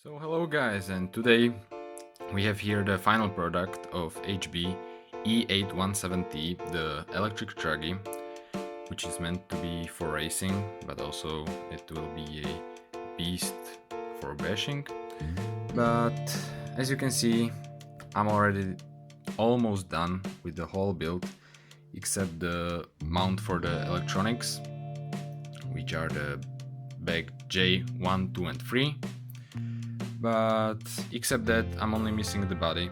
So hello guys, and today we have here the final product of HB E817T, the electric Truggy, which is meant to be for racing, but also it will be a beast for bashing. But as you can see, I'm already almost done with the whole build, except the mount for the electronics, which are the bag J1, 2 and 3. But except that, I'm only missing the body.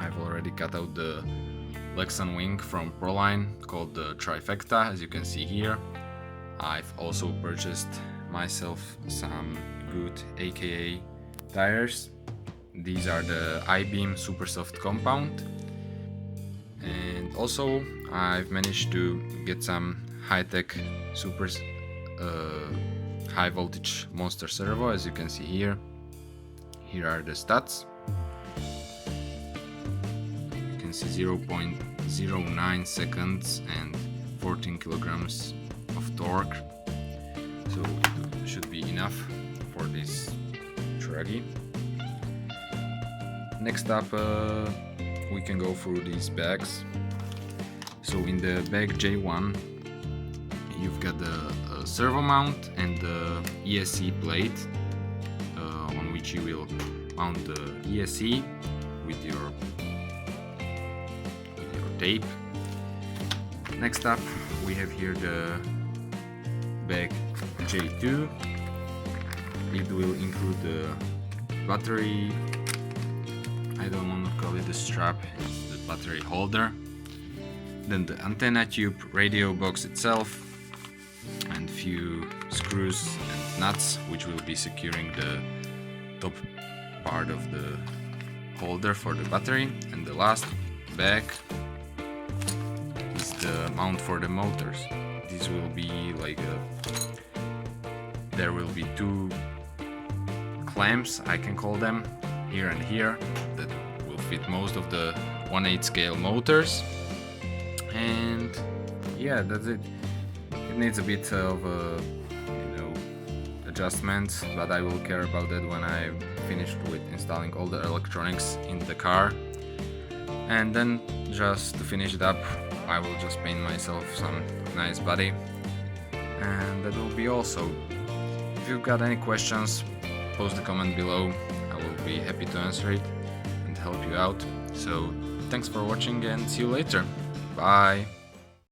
I've already cut out the legs and wing from Proline, called the Trifecta, as you can see here. I've also purchased myself some good AKA tires. These are the I-Beam Super Soft Compound. And also I've managed to get some Hitec Super high voltage monster servo, as you can see here. Here are the stats. You can see 0.09 seconds and 14 kilograms of torque. So it should be enough for this Truggy. Next up, we can go through these bags. So in the bag J1, you've got the servo mount and the ESC plate, on which you will mount the ESC with your tape. Next up, we have here the bag J2. It will include the battery, I don't want to call it the strap, it's the battery holder. Then the antenna tube, radio box itself, and few screws and nuts which will be securing the top part of the holder for the battery. And the last bag is the mount for the motors. This will be like there will be two clamps, I can call them, here and here, that will fit most of the 1/8 scale motors. And yeah, that's it. It needs a bit of adjustment, but I will care about that when I finished with installing all the electronics in the car. And then just to finish it up, I will just paint myself some nice body, and that will be all. So if you've got any questions, post a comment below. I will be happy to answer it and help you out. So thanks for watching and see you later. Bye.